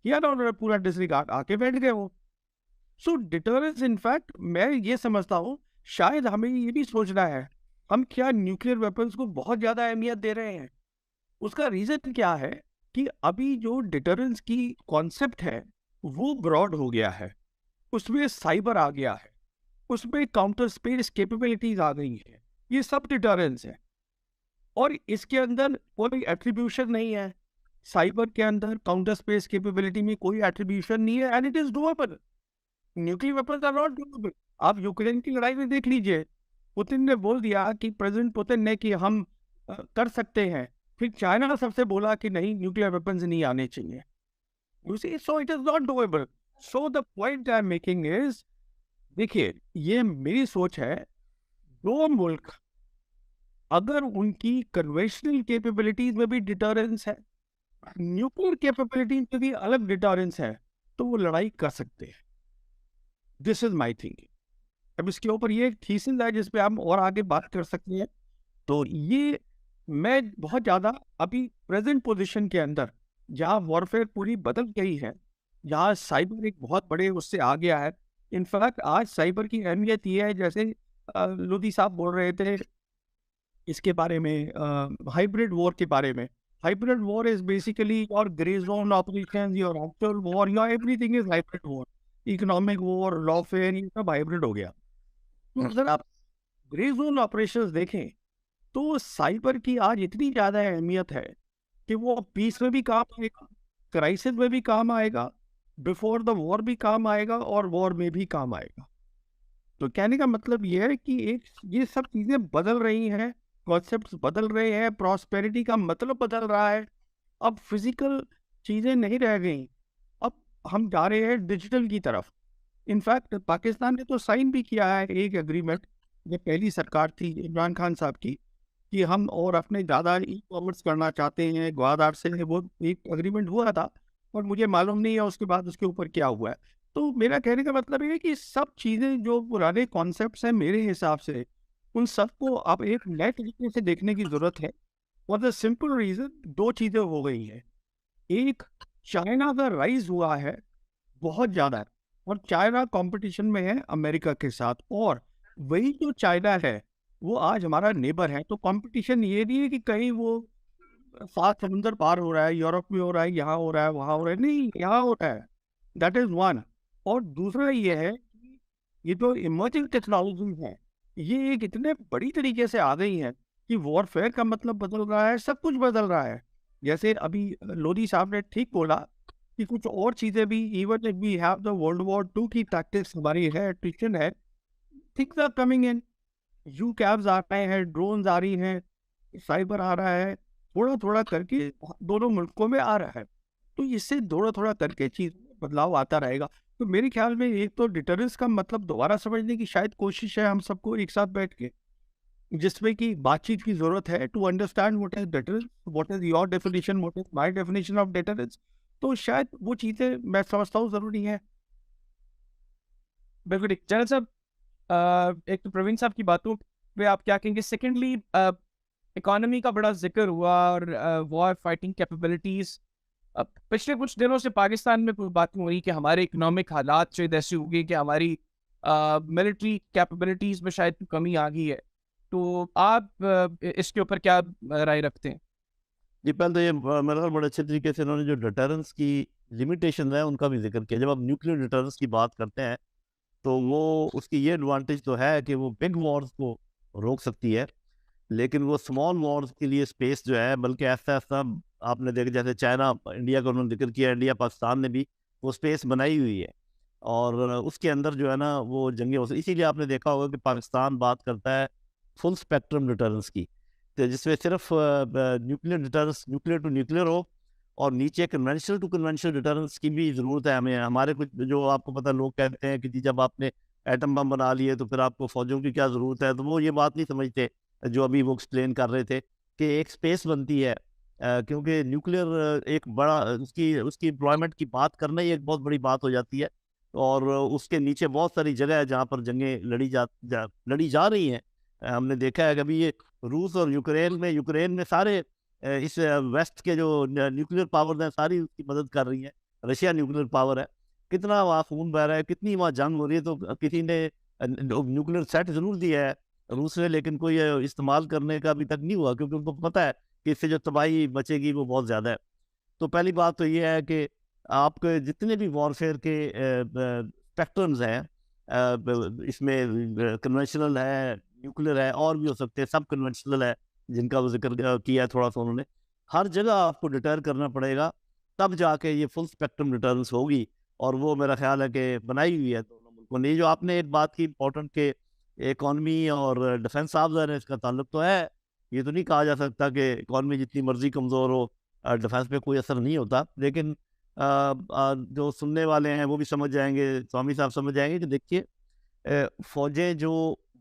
किया ना उन्होंने, पूरा डिसरिगार्ड, आके बैठ गए वो। सो डिटरेंस इनफैक्ट मैं ये समझता हूँ शायद हमें ये भी सोचना है, हम क्या न्यूक्लियर वेपन्स को बहुत ज़्यादा अहमियत दे रहे हैं। उसका रीज़न क्या है कि अभी जो डिटरेंस की कॉन्सेप्ट है वो ब्रॉड हो गया है, उसमें साइबर आ गया है, उसमें काउंटर स्पेस कैपेबिलिटीज आ गई है, ये सब डिटरेंस है। और इसके अंदर कोई एट्रीब्यूशन नहीं है, साइबर के अंदर काउंटर स्पेस कैपेबिलिटी में कोई एट्रीब्यूशन नहीं है, and it is doable. Nuclear weapons are not doable. आप यूक्रेन की लड़ाई में देख लीजिए, पुतिन ने बोल दिया कि प्रेसिडेंट पुतिन ने कि हम कर सकते हैं, फिर चाइना सबसे बोला कि नहीं न्यूक्लियर वेपन्स नहीं आने चाहिए। You see, so it is not doable. So the point I am making is, देखिए ये मेरी सोच है, दो मुल्क अगर उनकी कन्वेंशनल कैपेबिलिटीज में भी डिटरेंस है, न्यूक्लियर कैपेबिलिटीज में भी अलग डिटरेंस है, तो वो लड़ाई कर सकते हैं। This is my thinking. अब इसके ऊपर ये एक थीसिस है जिसपे हम और आगे बात कर सकते हैं। तो ये मैं बहुत ज़्यादा अभी प्रेजेंट पोजीशन के अंदर, जहाँ वॉरफेयर पूरी बदल गई है, जहाँ साइबर एक बहुत बड़े उससे आ गया है। इनफैक्ट आज साइबर की अहमियत ये है, जैसे लोधी साहब बोल रहे थे इसके बारे में, हाइब्रिड वॉर के बारे में। Hybrid war is basically your grey zone operations, your actual war, your everything is hybrid war. Economic war, Lawfare, ये सब हाइब्रिड हो गया। तो अगर आप ग्रे जोन ऑपरेशंस देखें तो साइबर की आज इतनी ज़्यादा अहमियत है कि वो पीस में भी काम आएगा, क्राइसिस में भी काम आएगा, बिफोर द वॉर भी काम आएगा, और वॉर में भी काम आएगा। तो कहने का मतलब ये है कि एक ये सब चीज़ें बदल रही हैं, कॉन्सेप्ट्स बदल रहे हैं, प्रॉस्पेरिटी का मतलब बदल रहा है। अब फिजिकल चीज़ें नहीं रह गई, अब हम जा रहे हैं डिजिटल की तरफ। इनफैक्ट पाकिस्तान ने तो साइन भी किया है एक एग्रीमेंट, ये पहली सरकार थी इमरान खान साहब की, कि हम और अपने ज़्यादा ई कॉमर्स करना चाहते हैं ग्वादार से। वो एक एग्रीमेंट हुआ था और मुझे मालूम नहीं है उसके बाद उसके ऊपर क्या हुआ है। तो मेरा कहने का मतलब ये है कि सब चीज़ें जो पुराने कॉन्सेप्ट्स हैं मेरे हिसाब से, उन सबको अब एक नए तरीके से देखने की ज़रूरत है। फॉर द सिंपल रीजन, दो चीजें हो गई हैं। एक, चाइना का राइज हुआ है बहुत ज्यादा है, और चाइना कंपटीशन में है अमेरिका के साथ, और वही जो चाइना है वो आज हमारा नेबर है। तो कंपटीशन ये नहीं है कि कहीं वो 7 समुंदर पार हो रहा है, यूरोप में हो रहा है, यहाँ हो रहा है, वहाँ हो रहा है, नहीं, यहाँ हो रहा है। That is one. और दूसरा ये है कि ये जो इमर्जिंग टेक्नोलॉजी है, ये एक इतने बड़ी तरीके से आ गई है कि वॉरफेयर का मतलब बदल रहा है, सब कुछ बदल रहा है। जैसे अभी लोधी साहब ने ठीक बोला कि कुछ और चीजें भी, even if we have the world war 2 की टैक्टिक्स हमारी है, ट्रिशन है, things are coming in. UCAVs आ रहे हैं, ड्रोन्स आ रही हैं, साइबर आ रहा है, थोड़ा थोड़ा करके दोनों मुल्कों में आ रहा है। तो इससे थोड़ा थोड़ा करके चीज बदलाव आता रहेगा। तो मेरे ख्याल में एक तो डिटरेंस का मतलब दोबारा समझने की शायद कोशिश है हम सबको एक साथ बैठ के, जिसमें कि बातचीत की जरूरत है to understand what is deterrence, what is your definition, what is my definition of deterrence. तो शायद वो चीजें मैं समझता हूँ जरूरी है। बिल्कुल ठीक। जनरल साहब, एक तो प्रवीण साहब की बातों पे आप क्या कहेंगे? सेकेंडली, इकोनॉमी का बड़ा जिक्र हुआ और वॉर फाइटिंग कैपेबिलिटीज। पिछले कुछ दिनों से पाकिस्तान में कोई बात हो रही कि हमारे इकोनॉमिक हालात शायद ऐसे हो गए कि हमारी मिलिट्री कैपेबिलिटीज में शायद कमी आ गई है। तो आप इसके ऊपर क्या राय रखते हैं? जी, पहले तो ये मेरे ख्याल बड़े अच्छे तरीके से इन्होंने जो डिटरेंस की लिमिटेशन है उनका भी जिक्र किया। जब आप न्यूक्लियर डिटरेंस की बात करते हैं तो वो उसकी ये एडवांटेज तो है कि वो बिग वॉर्स को रोक सकती है, लेकिन वो स्मॉल वॉर्स के लिए स्पेस जो है, बल्कि ऐसा ऐसा आपने देखा जैसे चाइना इंडिया का उन्होंने जिक्र किया, इंडिया पाकिस्तान ने भी वो स्पेस बनाई हुई है और उसके अंदर जो है ना वो जंगे हो सकती। इसीलिए आपने देखा होगा कि पाकिस्तान बात करता है फुल स्पेक्ट्रम डिटरेंस की, तो जिसमें सिर्फ nuclear deterrence, nuclear to nuclear हो, और नीचे कन्वेंशनल टू कन्वेंशनल डिटरेंस की भी ज़रूरत है हमें। हमारे कुछ जो आपको पता, लोग कहते हैं कि जी जब आपने एटम बम बना लिए तो फिर आपको फौजों की क्या ज़रूरत है, तो वो ये बात नहीं समझते जो अभी वो एक्सप्लेन कर रहे थे कि एक स्पेस बनती है, क्योंकि न्यूक्लियर एक बड़ा उसकी उसकी एम्प्लॉयमेंट की बात करना ही एक बहुत बड़ी बात हो जाती है, और उसके नीचे बहुत सारी जगह है जहाँ पर जंगें लड़ी जा रही हैं। हमने देखा है कि अभी ये रूस और यूक्रेन में सारे इस वेस्ट के जो न्यूक्लियर पावर हैं सारी उसकी मदद कर रही हैं। रशिया न्यूक्लियर पावर है, कितना वहाँ खून बह रहा है, कितनी वहाँ जंग हो रही है, तो किसी ने न्यूक्लियर सेट जरूर दिया है रूस ने, लेकिन कोई इस्तेमाल करने का अभी तक नहीं हुआ, क्योंकि उनको पता है कि इससे जो तबाही बचेगी वो बहुत ज़्यादा है। तो पहली बात तो ये है कि आपके जितने भी वॉरफेयर के स्पेक्ट्रम्स हैं, इसमें कन्वेंशनल है, न्यूक्लियर है, और भी हो सकते हैं, सब कन्वेंशनल है जिनका वो जिक्र किया है थोड़ा सा उन्होंने। हर जगह आपको डिटर करना पड़ेगा, तब जाके ये फुल स्पेक्ट्रम डिटरेंस होगी, और वो मेरा ख्याल है कि बनाई हुई है दोनों मुल्कों ने। जो आपने एक बात की इंपॉर्टेंट के इकॉनमी और डिफेंस साहब है, इसका ताल्लुक तो है। ये तो नहीं कहा जा सकता कि इकॉनमी जितनी मर्जी कमज़ोर हो डिफेंस पे कोई असर नहीं होता, लेकिन जो सुनने वाले हैं वो भी समझ जाएंगे, स्वामी साहब समझ जाएंगे कि देखिए फौजें जो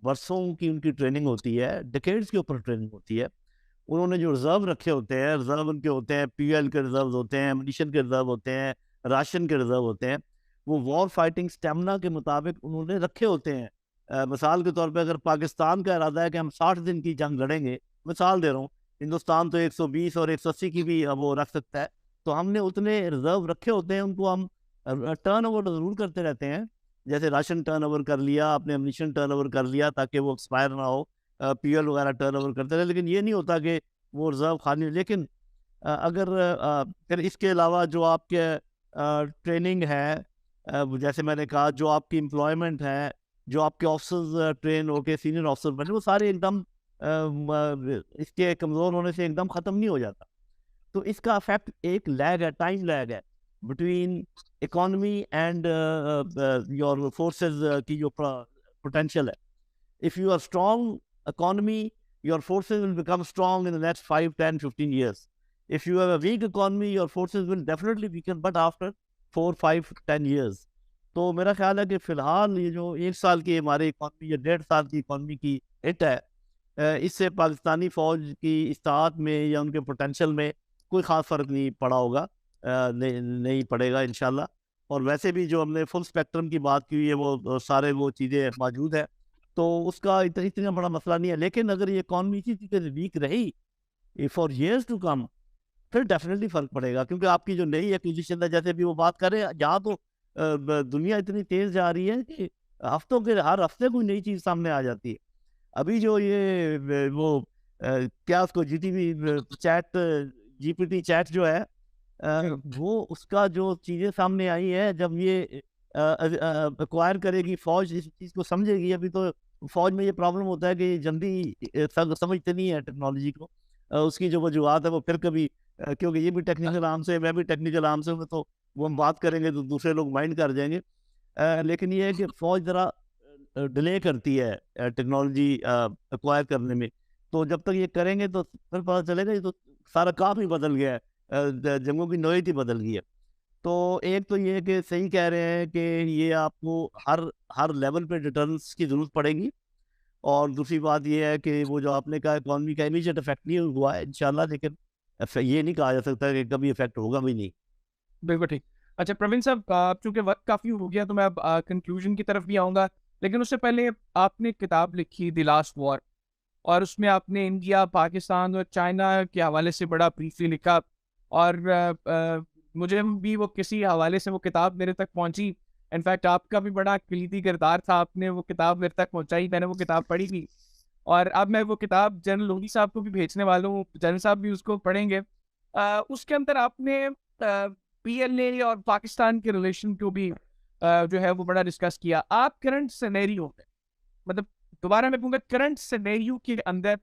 बरसों की उनकी ट्रेनिंग होती है, डिकेड्स के ऊपर ट्रेनिंग होती है, उन्होंने जो रिजर्व रखे होते हैं, रिजर्व उनके होते हैं, पीएल के रिजर्व होते हैं, एमुनिशन के रिजर्व होते हैं, राशन के रिजर्व होते हैं, वो वॉर फाइटिंग स्टेमिना के मुताबिक उन्होंने रखे होते हैं। मिसाल के तौर पे अगर पाकिस्तान का इरादा है कि हम 60 दिन की जंग लड़ेंगे, मिसाल दे रहा हूँ, हिंदुस्तान तो 120 और 180 की भी वो रख सकता है, तो हमने उतने रिजर्व रखे होते हैं, उनको हम टर्न ओवर ज़रूर करते रहते हैं। जैसे राशन टर्न ओवर कर लिया, आपने एमुनिशन टर्न ओवर कर लिया ताकि वो एक्सपायर ना हो, पीएल वगैरह टर्न ओवर करते रहे, लेकिन ये नहीं होता कि वो रिजर्व खाली। लेकिन अगर फिर इसके अलावा जो आपके ट्रेनिंग है, जैसे मैंने कहा, जो आपकी एम्प्लॉयमेंट है, जो आपके ऑफिसर्स ट्रेन होके सीनियर ऑफिसर बने, वो सारे एकदम इसके कमज़ोर होने से एकदम ख़त्म नहीं हो जाता। तो इसका इफेक्ट एक लैग है, टाइम लैग है between economy and your forces की जो पोटेंशियल है। If you are strong economy, your forces will become strong in the next 5, 10, 15 years. If you have a weak economy, your forces will definitely weaken, but after 4, 5, 10 years. तो मेरा ख्याल है कि फिलहाल ये जो 1 साल की हमारी इकॉनमी या 1.5 साल की इकॉनमी की हिट है, इससे पाकिस्तानी फ़ौज की इस्तात में या उनके पोटेंशियल में कोई ख़ास फ़र्क नहीं पड़ा होगा, नहीं पड़ेगा इंशाल्लाह। और वैसे भी जो हमने फुल स्पेक्ट्रम की बात की है, वो सारे वो चीज़ें मौजूद है, तो उसका इतना बड़ा मसला नहीं है। लेकिन अगर ये इकॉनमी इसी तरीके से वीक रही फॉर years टू कम, फिर डेफिनेटली फर्क पड़ेगा, क्योंकि आपकी जो नई एक्विजिशन है, जैसे अभी वो बात करें, यहाँ तो दुनिया इतनी तेज जा रही है कि हर हफ्ते कोई नई चीज सामने आ जाती है। अभी जो ये वो क्या उसको जीटीवी चैट जीपीटी चैट जो है, वो उसका जो चीजें सामने आई है, जब ये एक्वायर करेगी फौज, इस चीज को समझेगी। अभी तो फौज में ये प्रॉब्लम होता है कि जल्दी समझते नहीं है टेक्नोलॉजी को। उसकी जो वजूहत है वो फिर कभी क्योंकि ये भी टेक्निकल आर्म से, मैं भी टेक्निकल आर्म से हूं, तो वो हम बात करेंगे तो दूसरे लोग माइंड कर जाएंगे। लेकिन ये है कि फौज जरा डिले करती है टेक्नोलॉजी एक्वायर करने में। तो जब तक ये करेंगे तो फिर पता चलेगा ये तो सारा काम ही बदल गया है, जंगों की नौयत ही बदल गई है। तो एक तो ये कि सही कह रहे हैं कि ये आपको हर हर लेवल पे रिटर्न्स की जरूरत पड़ेगी। और दूसरी बात ये है कि वो जो आपने कहा इकॉनमी का इमीडिएट इफेक्ट नहीं हुआ है इंशाल्लाह, लेकिन ये नहीं कहा जा सकता कि कभी इफेक्ट होगा भी नहीं। बिल्कुल ठीक। अच्छा प्रवीण साहब, चूंकि वक्त काफी हो गया तो मैं अब कंक्लूजन की तरफ भी आऊंगा, लेकिन उससे पहले आपने किताब लिखी द लास्ट वॉर, और उसमें आपने इंडिया, पाकिस्तान और चाइना के हवाले से बड़ा ब्रीफली लिखा, और मुझे भी वो किसी हवाले से वो किताब मेरे तक पहुंची। इनफैक्ट आपका भी बड़ा कलीदी किरदार था, आपने वो किताब मेरे तक पहुंचाई, मैंने वो किताब पढ़ी भी, और अब मैं वो किताब जनरल लोधी साहब को भी भेजने वाला हूँ, जनरल साहब भी उसको पढ़ेंगे। उसके अंदर आपने पीएलए और पाकिस्तान के रिलेशन को भी जो है वो बड़ा डिस्कस किया। आप करंट सिनेरियो में, मतलब दोबारा मैं कहूँगा, करंट सिनेरियो के अंदर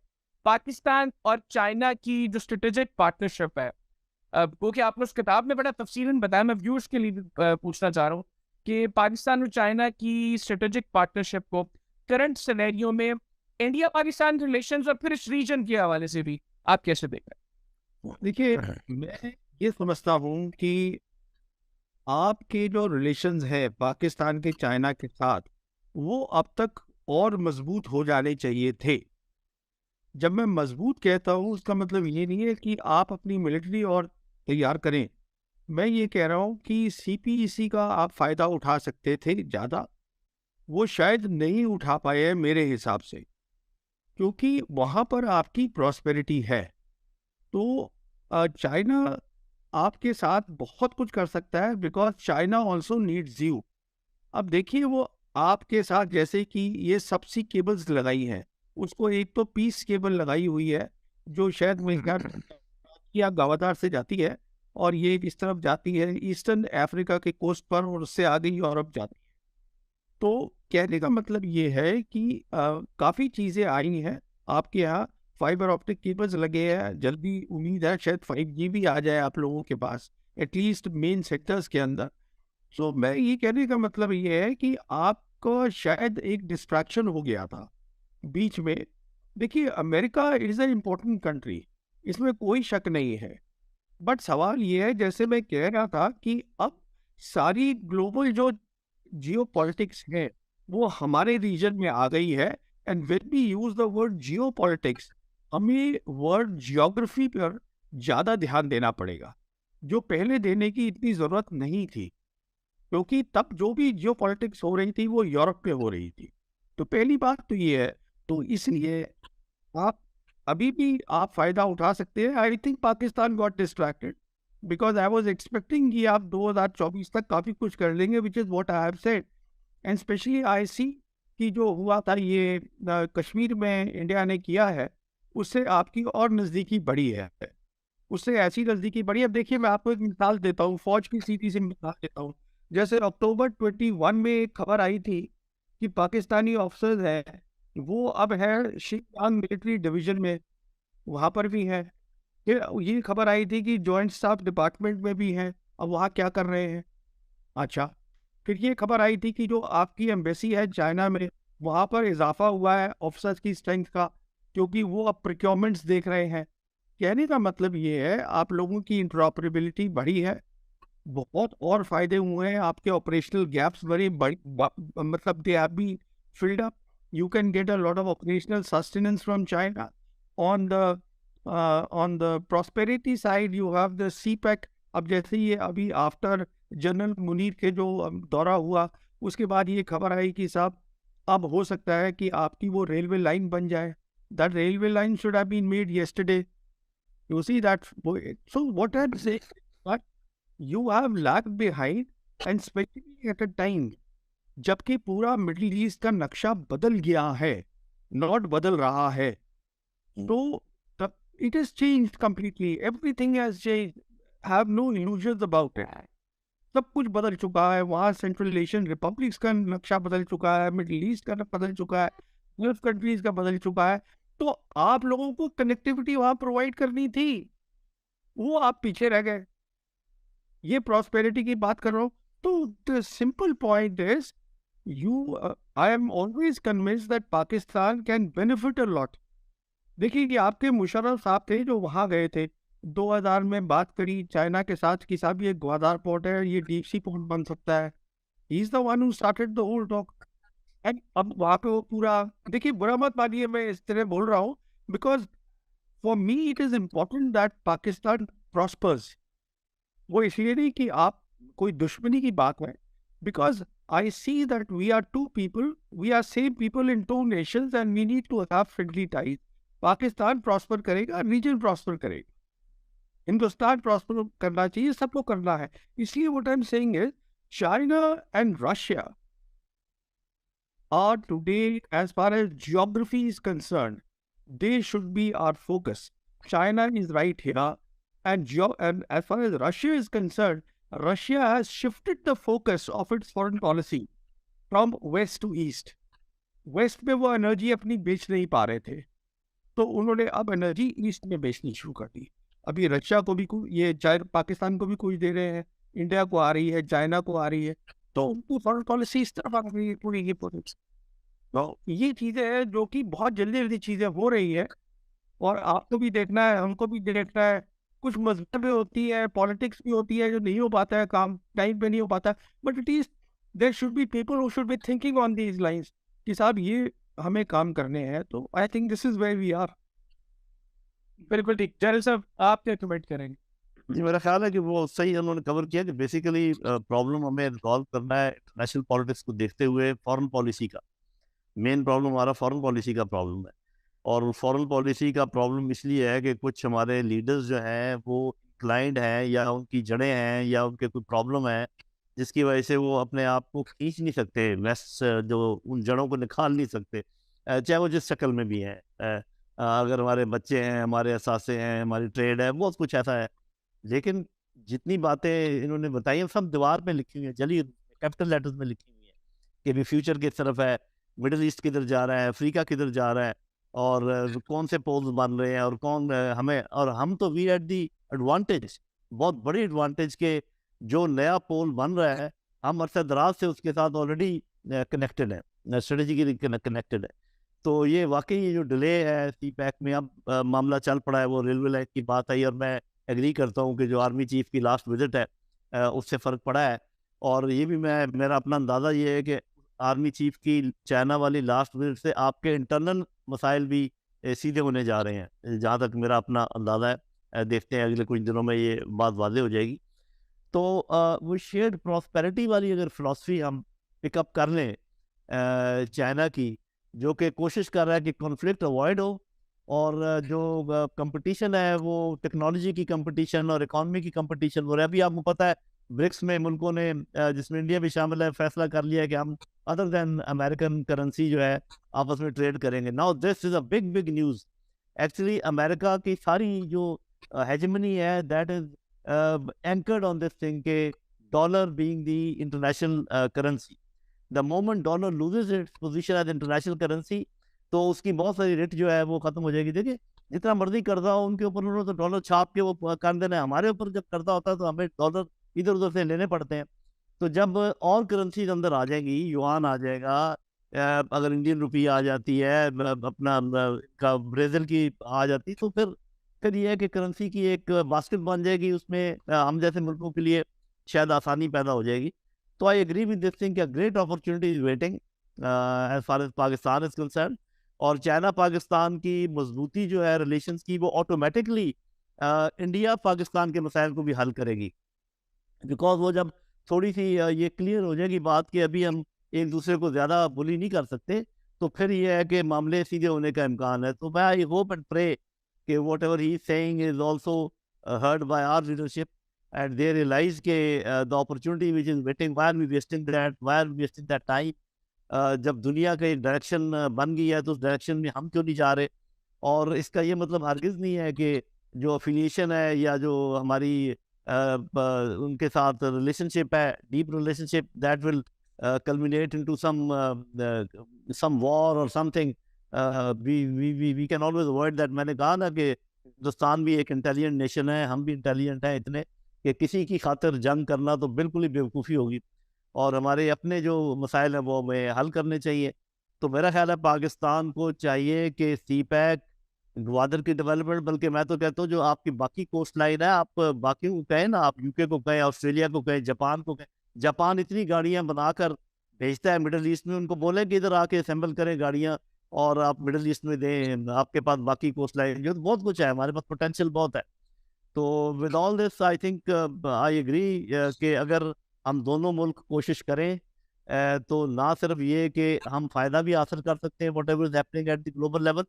पाकिस्तान और चाइना की जो स्ट्रेटेजिक पार्टनरशिप है, वो कि आपने उस किताब में बड़ा तफसीलन बताया, मैं व्यूअर्स के लिए भी पूछना चाह रहा हूँ कि पाकिस्तान और चाइना की स्ट्रेटेजिक पार्टनरशिप को करंट सिनेरियो में इंडिया पाकिस्तान रिलेशंस और फिर इस रीजन के हवाले से भी आप कैसे देख रहे हैं? देखिए, मैं ये समझता हूँ कि आपके जो रिलेशंस है पाकिस्तान के चाइना के साथ, वो अब तक और मजबूत हो जाने चाहिए थे। जब मैं मजबूत कहता हूँ उसका मतलब ये नहीं है कि आप अपनी मिलिट्री और तैयार करें। मैं ये कह रहा हूँ कि सीपीईसी का आप फायदा उठा सकते थे ज़्यादा, वो शायद नहीं उठा पाए हैं मेरे हिसाब से, क्योंकि वहाँ पर आपकी प्रॉस्पेरिटी है। तो चाइना आपके साथ बहुत कुछ कर सकता है, because China also needs you. अब देखिए, वो आपके साथ जैसे कि ये सबसी केबल्स लगाई हैं, उसको एक तो पीस केबल लगाई हुई है जो शायद मेरे ख्याल या गवादार से जाती है, और ये इस तरफ जाती है ईस्टर्न अफ्रीका के कोस्ट पर, और उससे आगे यूरोप जाती है। तो कहने का मतलब ये है कि काफ़ी चीज़ें आई हैं आपके यहाँ, फाइबर ऑप्टिक केबल्स लगे हैं, जल्दी उम्मीद है शायद 5G भी आ जाए आप लोगों के पास, एटलीस्ट मेन सेक्टर्स के अंदर। सो मैं ये कहने का मतलब ये है कि आपको शायद एक डिस्ट्रैक्शन हो गया था बीच में। देखिए, America is an important country, इसमें कोई शक नहीं है, बट सवाल ये है, जैसे मैं कह रहा था, कि अब सारी ग्लोबल जो जियो पॉलिटिक्स है वो हमारे रीजन में आ गई है। And when we use the word geopolitics, हमें वर्ड जियोग्राफी पर ज़्यादा ध्यान देना पड़ेगा, जो पहले देने की इतनी ज़रूरत नहीं थी, क्योंकि तब जो भी जियो पॉलिटिक्स हो रही थी वो यूरोप में हो रही थी। तो पहली बात तो ये है, तो इसलिए आप अभी भी आप फायदा उठा सकते हैं। I think Pakistan got distracted because I was expecting कि आप 2024 तक काफ़ी कुछ कर लेंगे, which is what I have said. And specially I see कि जो हुआ था ये कश्मीर में इंडिया ने किया है, उससे आपकी और नज़दीकी बढ़ी है, उससे ऐसी नज़दीकी बढ़ी। अब देखिए, मैं आपको एक मिसाल देता हूँ, फौज की सीधी सी मिसाल देता हूँ। जैसे अक्टूबर 21 में एक खबर आई थी कि पाकिस्तानी ऑफिसर्स हैं, वो अब है शिंजांग मिलिट्री डिवीजन में, वहाँ पर भी है। फिर ये खबर आई थी कि जॉइंट स्टाफ डिपार्टमेंट में भी हैं, अब वहाँ क्या कर रहे हैं। अच्छा, फिर ये खबर आई थी कि जो आपकी एम्बेसी है चाइना में, वहाँ पर इजाफा हुआ है ऑफिसर्स की स्ट्रेंथ का, क्योंकि वो अब प्रोक्योरमेंट्स देख रहे हैं। कहने का मतलब ये है, आप लोगों की इंटरऑपरेबिलिटी बढ़ी है, बहुत और फायदे हुए हैं, आपके ऑपरेशनल गैप्स मतलब they have been filled up. You can get a lot of operational sustenance from China. On the prosperity side you have the CPEC. अब जैसे ये अभी आफ्टर जनरल मुनीर के जो दौरा हुआ, उसके बाद ये खबर आई कि साहब अब हो सकता है कि आपकी वो रेलवे लाइन बन जाए। That railway line should have been made yesterday. You see that? So what I'm saying is that you have lagged behind, and especially at a time जबकि पूरा मिडिल ईस्ट का नक्शा बदल गया है, नॉट बदल रहा है. तो it has changed completely. Everything has changed. Have no illusions about it. सब कुछ बदल चुका है. वहाँ सेंट्रल एशियन रिपब्लिक्स का नक्शा बदल चुका है, मिडिल ईस्ट का बदल चुका है, गल्फ कंट्रीज का बदल चुका है. तो आप लोगों को कनेक्टिविटी वहाँ प्रोवाइड करनी थी, वो आप पीछे रह गए. ये प्रॉस्पेरिटी की बात कर रहा हूँ. तो the simple point is I am always convinced that Pakistan can benefit a lot. देखिए कि आपके मुशर्रफ साहब थे जो वहाँ गए थे, 2000 में बात करी चाइना के साथ कि साहब ये ग्वादार पोर्ट है, ये डीप सी पोर्ट बन सकता है. He is the one who started the whole talk. And अब वहाँ पे वो पूरा, देखिए बुरा मत मानिए मैं इस तरह बोल रहा हूँ, because for me it is important that Pakistan prospers. वो इसलिए नहीं कि आप कोई दुश्मनी की बात है, because I see that we are two people, we are same people in two nations and we need to have friendly ties. Pakistan prosper करेगा, रीजन प्रॉस्पर करेगा, हिंदुस्तान प्रॉस्पर करना चाहिए, सबको करना है. इसलिए what I'm saying is China and Russia are today, as far as geography is concerned, they should be our focus. China is right here, and as far as Russia is concerned, Russia has shifted the focus of its foreign policy from west to east. West में वो energy अपनी बेच नहीं पा रहे थे, तो उन्होंने अब एनर्जी ईस्ट में बेचनी शुरू कर दी. अभी रशिया को भी ये पाकिस्तान को भी कुछ दे रहे हैं, इंडिया को आ रही है, चाइना को आ रही है, तो उनकी फॉरेन पॉलिसी इस तरफ आ रही है पूरी की पूरी. तो ये चीज़ें हैं जो कि बहुत जल्दी जल्दी चीज़ें हो रही है, और आपको भी देखना है, हमको भी देखना है. कुछ मजहब भी होती है, पॉलिटिक्स भी होती है, जो नहीं हो पाता है काम टाइम पे नहीं हो पाता, but it is there should be people who should be thinking on these lines कि साहब ये हमें काम करने हैं. तो I think this is where we are. बिल्कुल ठीक. जरल साहब आप क्या कमेंट करेंगे? जी, मेरा ख्याल है कि वो सही उन्होंने कवर किया कि बेसिकली प्रॉब्लम हमें रिजॉल्व करना है इंटरनेशनल पॉलिटिक्स को देखते हुए. फॉरेन पॉलिसी का मेन प्रॉब्लम हमारा फॉरेन पॉलिसी का प्रॉब्लम है, और फॉरेन पॉलिसी का प्रॉब्लम इसलिए है कि कुछ हमारे लीडर्स जो हैं वो इंक्लाइंड हैं, या उनकी जड़ें हैं, या उनके कोई प्रॉब्लम है जिसकी वजह से वो अपने आप को खींच नहीं सकते वेस्ट, जो उन जड़ों को निकाल नहीं सकते, चाहे वो जिस शक्ल में भी हैं. अगर हमारे बच्चे हैं, हमारे असासे हैं, हमारी ट्रेड है, बहुत कुछ ऐसा है. लेकिन जितनी बातें इन्होंने बताई हैं सब दीवार पे लिखी हुई हैं, जली कैपिटल लेटर्स में लिखी हुई हैं कि भी फ्यूचर किस तरफ है, मिडिल ईस्ट किधर जा रहा है, अफ्रीका किधर जा रहा है, और कौन से पोल्स बन रहे हैं, और कौन हमें, और हम तो वी एट दी एडवांटेज, बहुत बड़ी एडवांटेज के जो नया पोल बन रहा है हम अरसा दराज से उसके साथ ऑलरेडी कनेक्टेड है, स्ट्रेटेजिकली कनेक्टेड है. तो ये वाकई ये जो डिले है सी पैक में अब मामला चल पड़ा है, वो रेलवे लाइन की बात आई, और मैं एग्री करता हूँ कि जो आर्मी चीफ की लास्ट विजिट है उससे फ़र्क पड़ा है. और ये भी मेरा अपना अंदाज़ा ये है कि आर्मी चीफ की चाइना वाली लास्ट विजिट से आपके इंटरनल मसाइल भी सीधे होने जा रहे हैं, जहाँ तक मेरा अपना अंदाज़ा है. देखते हैं अगले कुछ दिनों में ये बात वाज़ेह हो जाएगी. तो वो शेयर्ड प्रॉस्पेरिटी वाली अगर फ़िलासफ़ी हम पिकअप कर लें चाइना की, जो कि कोशिश कर रहा है कि कॉन्फ्लिक्ट अवॉइड हो, और जो कंपटीशन है वो टेक्नोलॉजी की कंपटीशन और इकॉनमी की कंपटीशन हो रहा है. अभी आपको पता है ब्रिक्स में मुल्कों ने, जिसमें इंडिया भी शामिल है, फैसला कर लिया है कि हम अदर देन अमेरिकन करेंसी जो है आपस में ट्रेड करेंगे. Now this is a big big news. Actually America की सारी जो हेजेमनी है that is anchored on this thing के dollar being the international currency. The moment dollar loses its position as international currency, तो उसकी बहुत सारी रेट जो है वो खत्म हो जाएगी. देखिए जितना मर्जी कर्जा हो उनके ऊपर, उन्होंने तो डॉलर छाप के वो कर देना है. हमारे ऊपर जब कर्जा होता है तो हमें डॉलर इधर उधर से लेने पड़ते हैं. तो जब और करेंसीज अंदर आ जाएगी, युआन आ जाएगा, अगर इंडियन रुपी आ जाती है, अपना का ब्राज़ील की आ जाती, तो फिर ये है कि करेंसी की एक बास्केट बन जाएगी. उसमें हम जैसे मुल्कों के लिए शायद आसानी पैदा हो जाएगी. तो I agree with this thing, great opportunity is waiting as far as Pakistan is concern. और चाइना पाकिस्तान की मजबूती जो है रिलेशंस की, वो ऑटोमेटिकली इंडिया पाकिस्तान के मसाइल को भी हल करेगी. बिकॉज वो जब थोड़ी सी ये क्लियर हो जाएगी बात कि अभी हम एक दूसरे को ज़्यादा बुली नहीं कर सकते, तो फिर ये है कि मामले सीधे होने का इम्कान है. तो मैं आई होप एंड प्रे कि whatever he is saying is also heard by our leadership, and they realize के the opportunity which is waiting, why are we wasting that time? जब दुनिया का एक डायरेक्शन बन गई है तो उस डायरेक्शन में हम क्यों नहीं जा रहे? और इसका ये मतलब हरगिज़ नहीं है कि जो अफिलिएशन है या जो हमारी उनके साथ रिलेशनशिप है, deep relationship, that will culminate into some war or something. We can always avoid that. मैंने कहा ना कि हिंदुस्तान भी एक इंटेलिजेंट नेशन है, हम भी इंटेलिजेंट हैं इतने कि किसी की खातिर जंग करना तो बिल्कुल ही बेवकूफ़ी होगी, और हमारे अपने जो मसाइल हैं वो हमें हल करने चाहिए। तो मेरा ख्याल है पाकिस्तान को चाहिए कि CPEC, ग्वादर की डेवलपमेंट, बल्कि मैं तो कहता हूँ जो आपकी बाकी कोस्ट लाइन है, आप बाकी को कहें ना, आप UK को कहें, ऑस्ट्रेलिया को कहें, जापान को कहें। जापान इतनी गाड़ियां बनाकर भेजता है मिडिल ईस्ट में, उनको बोलें कि इधर आके असेंबल करें गाड़ियां और आप मिडिल ईस्ट में दें। आपके पास बाकी कोस्ट लाइन जो बहुत कुछ है, हमारे पास पोटेंशियल बहुत है। तो with all this I think I agree कि अगर हम दोनों मुल्क कोशिश करें तो ना सिर्फ ये कि हम फ़ायदा भी हासिल कर सकते हैं whatever is happening at the global level,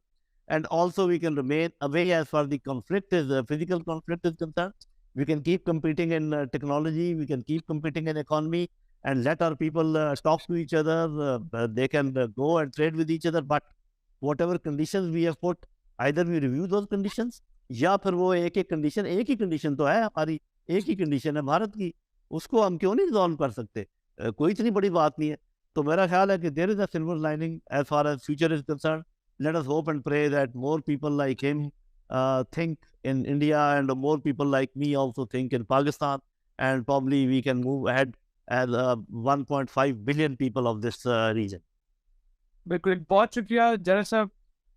and also we can remain away as far the conflict is physical conflict is concerned. We can keep competing in technology, we can keep competing in economy, and let our people talk to each other. They can go and trade with each other, but whatever conditions we have put, either we review those conditions, या फिर वो एक ही condition तो है हमारी, एक ही condition है भारत की, उसको हम क्यों नहीं रिजॉल्व कर सकते? कोई इतनी बड़ी बात नहीं है। तो मेरा ख्याल है कि there is a silver lining as far as future is concern. Let us hope and pray that more people like him think in India, and more people like me also think in Pakistan, and probably we can move ahead as 1.5 billion people of this region. बिल्कुल, बहुत शुक्रिया general साहब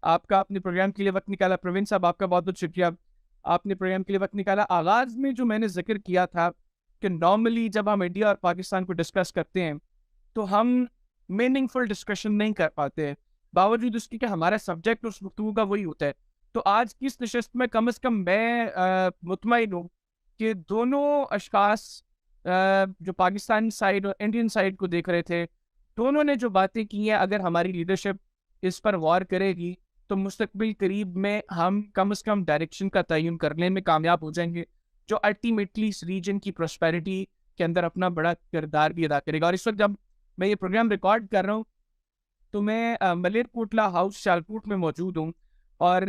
आपका, अपने programme के लिए वक्त निकाला। प्रवीण साहब आपका बहुत बहुत शुक्रिया, आपने प्रोग्राम के लिए वक्त निकाला। आगाज़ में जो मैंने जिक्र किया था कि नॉर्मली जब हम इंडिया और पाकिस्तान को डिस्कस करते हैं तो हम मीनिंगफुल डिस्कशन नहीं कर पाते हैं, बावजूद उसके कि हमारा सब्जेक्ट उस गुफ्तगू का वही होता है। तो आज की इस नशस्त में कम से कम मैं मुतमईन हूँ कि दोनों अशखास जो पाकिस्तान साइड और इंडियन साइड को देख रहे थे, दोनों ने जो बातें की हैं, अगर हमारी लीडरशिप इस पर गौर करेगी तो मुस्तकबिल करीब में हम कम से कम डायरेक्शन का तयन करने में कामयाब हो जाएंगे, जो अल्टीमेटली इस रीजन की प्रॉस्पेरिटी के अंदर अपना बड़ा किरदार भी अदा करेगा। और इस वक्त जब मैं ये प्रोग्राम रिकॉर्ड कर रहा हूँ तो मैं मलेरकोटला हाउस सियालकोट में मौजूद हूँ, और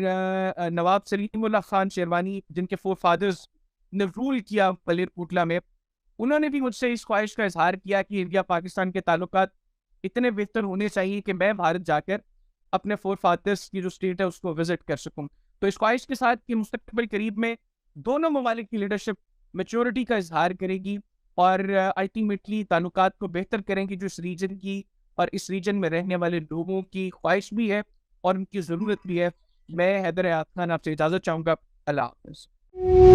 नवाब सलीमुल्लाह खान शेरवानी, जिनके 4 फादर्स ने रूल किया मलेरकोटला में, उन्होंने भी मुझसे इस ख्वाहिश का इजहार किया कि इंडिया पाकिस्तान के ताल्लुकात इतने बेहतर होने चाहिए कि मैं भारत जाकर अपने 4 फादर्स की जो स्टेट है उसको विजिट कर सकूँ। तो इस ख्वाहिश के साथ कि मुस्तकबिल करीब में दोनों ममालिक की लीडरशिप मैच्योरिटी का इजहार करेगी और अल्टीमेटली ताल्लुकात को बेहतर करेंगी, जो इस रीजन की और इस रीजन में रहने वाले लोगों की ख्वाहिश भी है और उनकी ज़रूरत भी है। मैं हैदर हयात खान आपसे इजाज़त चाहूँगा। अल्लाह हाफ़िज़।